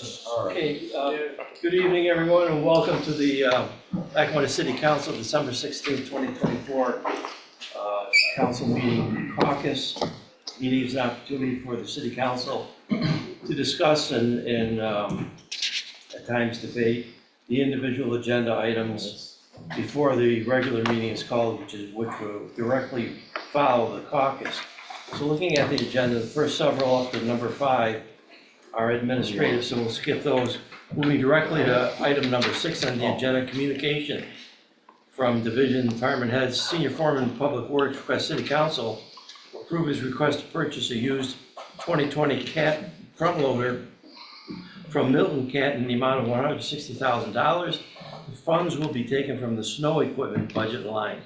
Okay, good evening, everyone, and welcome to the Lackawanna City Council, December 16, 2024 council meeting caucus. Meeting is an opportunity for the City Council to discuss and at times debate the individual agenda items before the regular meeting is called, which will directly follow the caucus. So looking at the agenda, the first several up to number 5 are administrative, so we'll skip those. Moving directly to item number 6 on the agenda, communication from Division Department Heads. Senior Foreman Public Works requests City Council approve his request to purchase a used 2020 Cat front loader from Milton Cat in the amount of $160,000. The funds will be taken from the snow equipment budget line.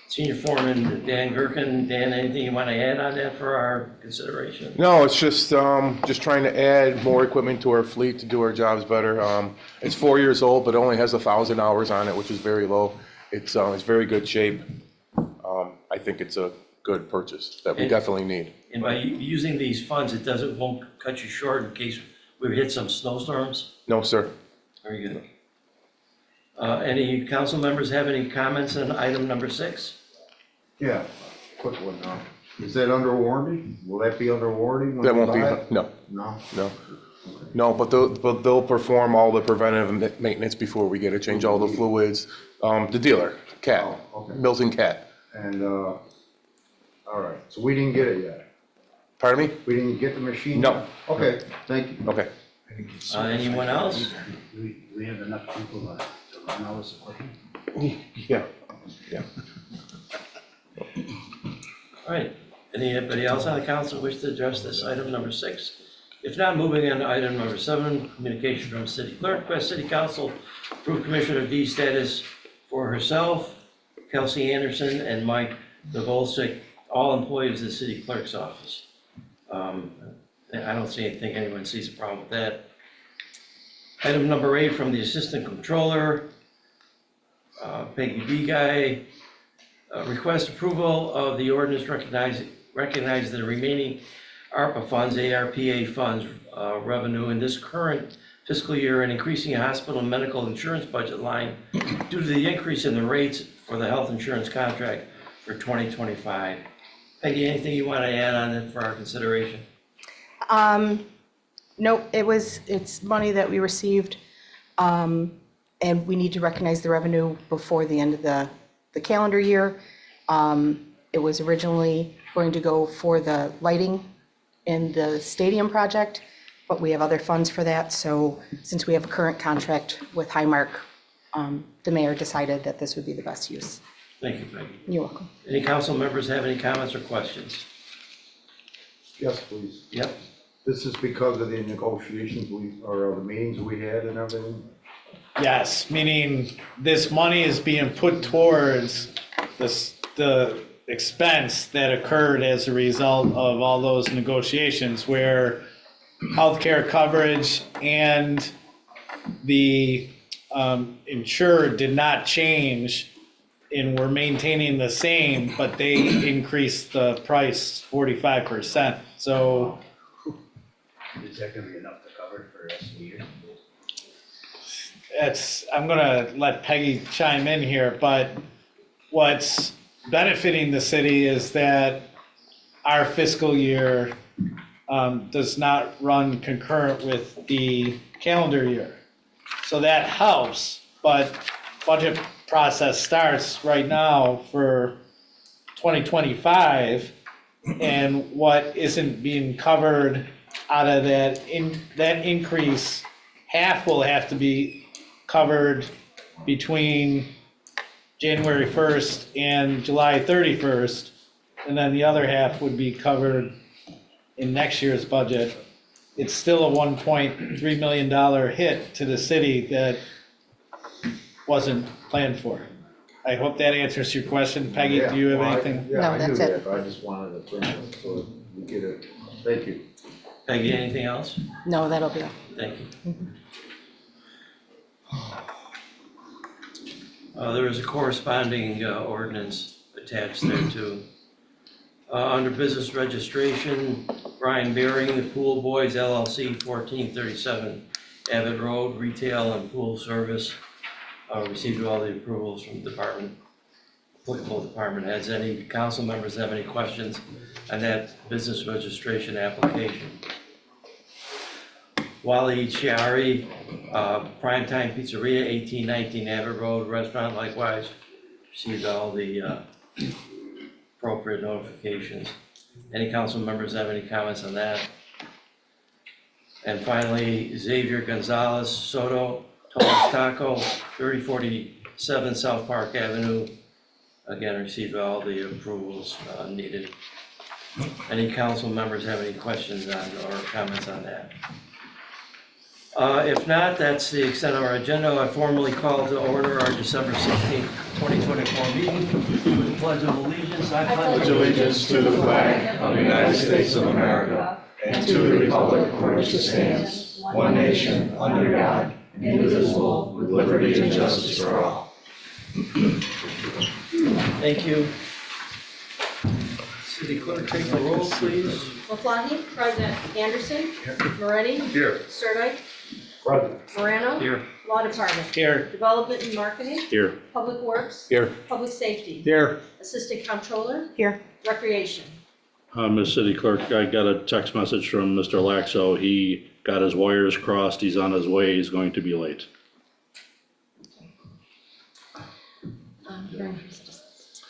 Senior Foreman Dan Gherkin. Dan, anything you want to add on that for our consideration? No, it's just trying to add more equipment to our fleet to do our jobs better. It's 4 years old, but it only has 1,000 hours on it, which is very low. It's very good shape. I think it's a good purchase that we definitely need. And by using these funds, won't cut you short in case we hit some snowstorms? No, sir. Very good. Any council members have any comments on item number 6? Yeah, quick one now. Is that under warranty? Will that be under warranty? That won't be, no, No? no. No, but they'll perform all the preventive maintenance before we get it, change all the fluids. The dealer, Cat, Oh, okay. Milton Cat. And, all right, so we didn't get it yet? Pardon me? We didn't get the machine? No. yet? Okay, thank you. Okay. Anyone else? Do we have enough people to run all this equipment? Yeah, yeah. All right. Anybody else on the council wish to address this item number 6? If not, moving on to item number 7, communication from City Clerk. Request City Council approve Commissioner D status for herself, Kelsey Anderson, and Mike Devolsick, all employees of the City Clerk's office. I don't think anyone sees a problem with that. Item number 8 from the Assistant Controller, Peggy B. Guy. Request approval of the ordinance recognize the remaining ARPA funds, ARPA funds, revenue in this current fiscal year and increasing a hospital and medical insurance budget line due to the increase in the rates for the health insurance contract for 2025. Peggy, anything you want to add on it for our consideration? Nope, it's money that we received, and we need to recognize the revenue before the end of the calendar year. It was originally going to go for the lighting in the stadium project, but we have other funds for that. So since we have a current contract with Highmark, the mayor decided that this would be the best use. Thank you, Peggy. You're welcome. Any council members have any comments or questions? Yes, please. Yep. This is because of the negotiations or the meetings we had and everything? Yes, meaning this money is being put towards the expense that occurred as a result of all those negotiations where healthcare coverage and the insured did not change and we're maintaining the same, but they increased the price 45%. So is that gonna be enough to cover it for the rest of the year? I'm gonna let Peggy chime in here, but what's benefiting the city is that our fiscal year does not run concurrent with the calendar year. So that helps, but budget process starts right now for 2025, and what isn't being covered out of that increase, half will have to be covered between January 1st and July 31st, and then the other half would be covered in next year's budget. It's still a $1.3 million hit to the city that wasn't planned for. I hope that answers your question. Peggy, do you have anything? Yeah, No, I knew that's it. that. I just wanted to bring it so we get it. Thank you. Peggy, anything else? No, that'll be all. Thank you. There is a corresponding ordinance attached there too. Under business registration, Brian Bearing, the Pool Boys LLC, 1437 Abbott Road, retail and pool service. Received all the approvals from applicable department heads. Any council members have any questions on that business registration application? Wally Chiari, Primetime Pizzeria, 1819 Abbott Road, restaurant likewise. Received all the appropriate notifications. Any council members have any comments on that? And finally, Xavier Gonzalez Soto, Tony's Taco, 3047 South Park Avenue. Again, received all the approvals needed. Any council members have any questions on or comments on that? If not, that's the extent of our agenda. I formally call to order our December 16th, 2024 meeting with the Pledge of Allegiance. I pledge allegiance to the flag of the United States of America and to the republic for which it stands, one nation, under God, indivisible, with liberty and justice for all. Thank you. City Clerk, take the roll, please. Maflahe? Present. Anderson? Moretti? Here. Sirdike? Morano? Here. Law Department. Here. Development and Marketing. Here. Public Works. Here. Public Safety. Here. Assistant Comptroller. Here. Recreation. Ms. City Clerk, I got a text message from Mr. Laxo. He got his wires crossed. He's on his way. He's going to be late. Hearing from citizens.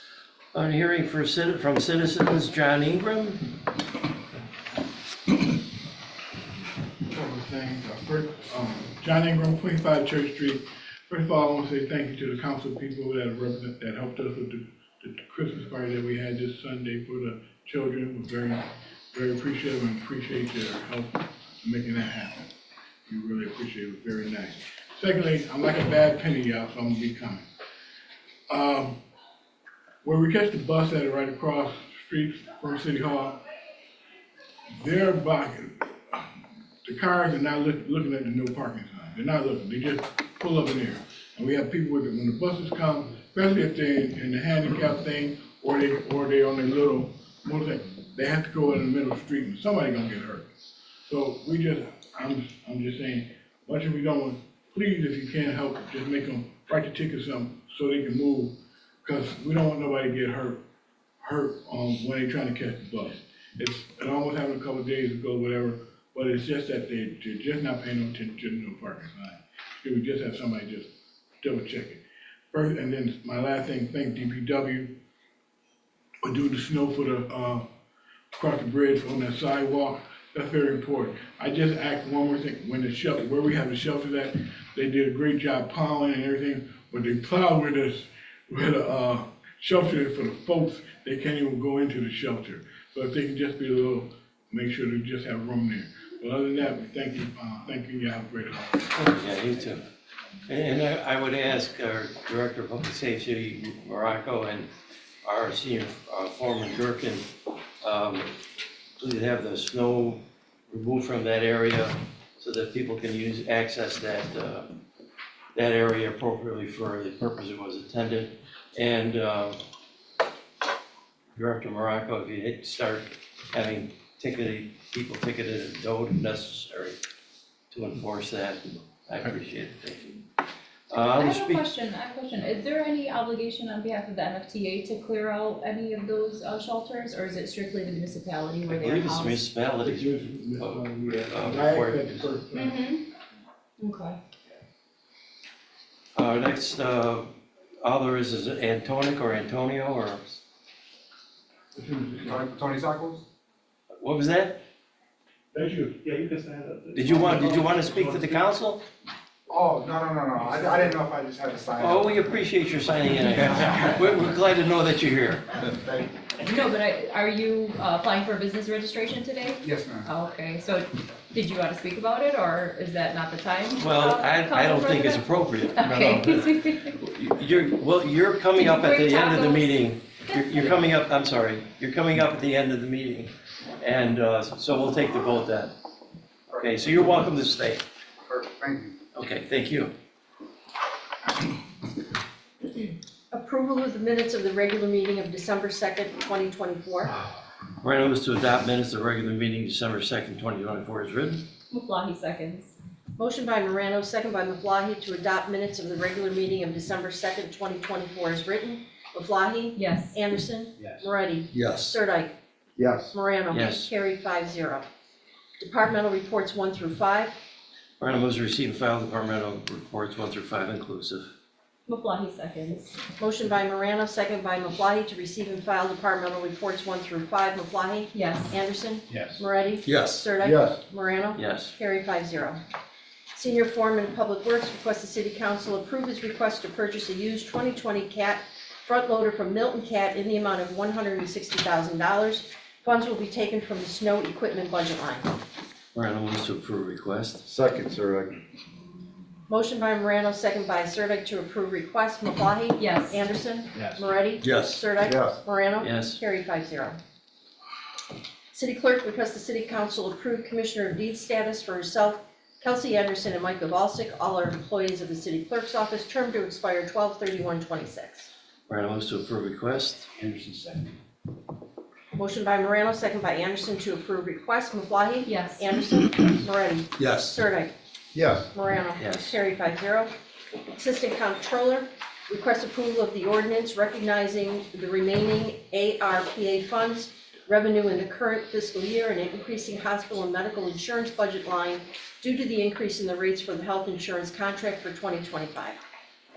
On hearing from citizens, John Ingram. Couple of things. First, John Ingram, 25 Church Street. First of all, I want to say thank you to the council people that helped us with the Christmas party that we had this Sunday for the children. We're very appreciative and appreciate your help in making that happen. We really appreciate it. It was very nice. Secondly, I'm like a bad penny, y'all, so I'm gonna be coming. Where we catch the bus at right across the street from City Hall, they're blocking. The cars are not looking at the no parking sign. They're not looking. They just pull up in there. And we have people with it when the buses come, especially if they're in the handicap thing or they on their little motorcycle. They have to go in the middle of the street and somebody gonna get hurt. So I'm just saying, much as we don't want, please, if you can help, just make them write the ticket something so they can move, because we don't want nobody to get hurt when they're trying to catch the bus. It almost happened a couple of days ago, whatever, but it's just that they're just not paying no attention to the no parking sign. So we just have somebody just double check it. First, and then my last thing, thank DPW for doing the snow for the, across the bridge on that sidewalk. That's very important. I just asked one more thing, when the shelter, where we have the shelters at, they did a great job plowing and everything, but they plowed where the shelter is for the folks, they can't even go into the shelter. So if they can just be a little, make sure they just have room there. But other than that, we thank you, you have a great holiday. Yeah, you too. And I would ask our Director of Public Safety, Morocco, and our senior foreman, Durkin, please have the snow removed from that area so that people can access that area appropriately for the purpose it was intended. And Director Morocco, if you start having people ticketed and towed if necessary to enforce that, I appreciate it. Thank you. I have a question. Is there any obligation on behalf of the MFTA to clear out any of those shelters, or is it strictly the municipality where I they're believe it's housed? municipalities. Mm-hmm. Okay. Next, all there is Antonic or Antonio or, Tony Sackles? what was that? That's you. Yeah, you can stand up. Did you want to speak to the council? Oh, no. I didn't know if I just had to sign. Oh, we appreciate your signing in. We're glad to know that you're here. Thank you. No, but are you applying for a business registration today? Yes, ma'am. Oh, okay, so did you want to speak about it, or is that not the time? Well, I don't think it's appropriate. Okay. You're coming up at the end of the Tacos. meeting. You're coming up, I'm sorry, you're coming up at the end of the meeting. And so we'll take the vote then. Okay, so you're welcome to stay. Perfect, thank you. Okay, thank you. Approval of the minutes of the regular meeting of December 2nd, 2024. Morano moves to adopt minutes of regular meeting December 2nd, 2024 as written. Maflahe seconds. Motion by Morano, second by Maflahe, to adopt minutes of the regular meeting of December 2nd, 2024 as written. Maflahe? Yes. Anderson? Yes. Moretti? Yes. Sirdike? Yes. Morano? Yes. Carried 5-0. Departmental reports 1 through 5. Morano moves to receive and file departmental reports 1 through 5 inclusive. Maflahe seconds. Motion by Morano, second by Maflahe, to receive and file departmental reports 1 through 5. Maflahe? Yes. Anderson? Yes. Moretti? Yes. Sirdike? Yes. Morano? Yes. Carried 5-0. Senior Foreman of Public Works requests the City Council approve his request to purchase a used 2020 Cat front loader from Milton Cat in the amount of $160,000. Funds will be taken from the snow equipment budget line. Morano moves to approve request. Second, Sirdike. Motion by Morano, second by Sirdike, to approve request. Maflahe? Yes. Anderson? Yes. Moretti? Yes. Sirdike? Yes. Morano? Yes. Carried 5-0. City Clerk requests the City Council approve Commissioner of Deeds status for herself, Kelsey Anderson, and Mike Gavalsick, all are employees of the City Clerk's office, term to expire 12/31/26. Morano moves to approve request. Anderson second. Motion by Morano, second by Anderson, to approve request. Maflahe? Yes. Anderson? Moretti? Yes. Sirdike? Yes. Morano? Yes. Carried 5-0. Assistant Comptroller requests approval of the ordinance recognizing the remaining ARPA funds revenue in the current fiscal year and increasing hospital and medical insurance budget line due to the increase in the rates for the health insurance contract for 2025.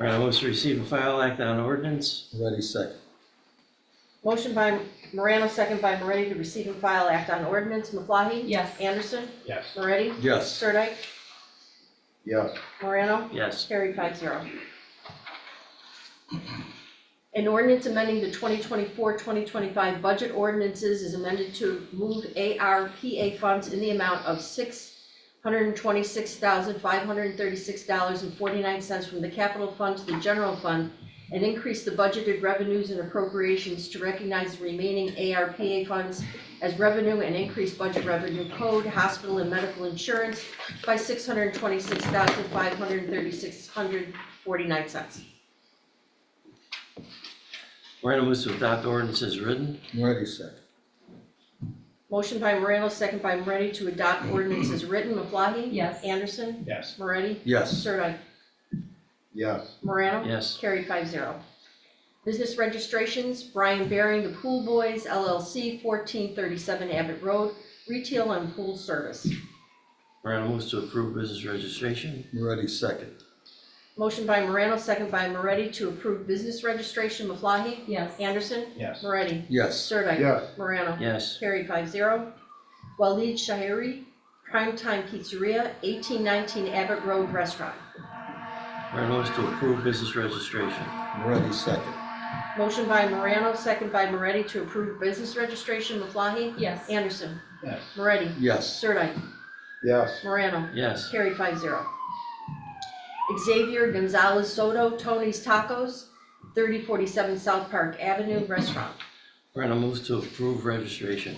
Morano moves to receive and file act on ordinance. Ready, second. Motion by Morano, second by Moretti, to receive and file act on ordinance. Maflahe? Yes. Anderson? Yes. Moretti? Yes. Sirdike? Yes. Morano? Yes. Carried 5-0. An ordinance amending the 2024-2025 budget ordinances is amended to move ARPA funds in the amount of $626,536.49 from the capital fund to the general fund and increase the budgeted revenues and appropriations to recognize the remaining ARPA funds as revenue and increase budget revenue code, hospital and medical insurance by $626,536.49. Morano moves to adopt ordinance as written. Ready, second. Motion by Morano, second by Moretti, to adopt ordinance as written. Maflahe? Yes. Anderson? Yes. Moretti? Yes. Sirdike? Yes. Morano? Yes. Carried 5-0. Business registrations, Brian Baring, The Pool Boys LLC, 1437 Abbott Road, retail and pool service. Morano moves to approve business registration. Ready, second. Motion by Morano, second by Moretti, to approve business registration. Maflahe? Yes. Anderson? Yes. Moretti? Yes. Sirdike? Yes. Morano? Yes. Carried 5-0. Walid Shahiri, Primetime Pizzeria, 1819 Abbott Road Restaurant. Morano moves to approve business registration. Ready, second. Motion by Morano, second by Moretti, to approve business registration. Maflahe? Yes. Anderson? Yes. Moretti? Yes. Sirdike? Yes. Morano? Yes. Carried 5-0. Xavier Gonzalez Soto, Tony's Tacos, 3047 South Park Avenue Restaurant. Morano moves to approve registration.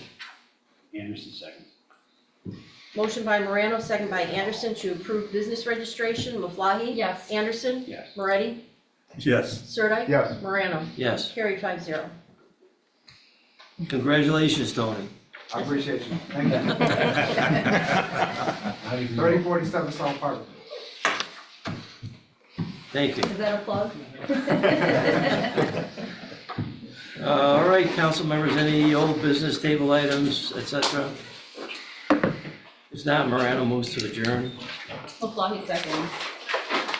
Anderson second. Motion by Morano, second by Anderson, to approve business registration. Maflahe? Yes. Anderson? Yes. Moretti? Yes. Sirdike? Yes. Morano? Yes. Carried 5-0. Congratulations, Tony. I appreciate you. Thank you. 3047 South Park. Thank you. Is that a plug? All right, council members, any old business table items, etc.? If not, Morano moves to adjourn. Maflahe seconds.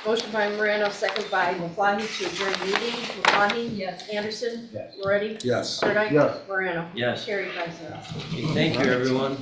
Motion by Morano, second by Maflahe, to adjourn the meeting. Maflahe? Yes. Anderson? Yes. Moretti? Yes. Sirdike? Yes. Morano? Yes. Carried 5-0. Thank you, everyone.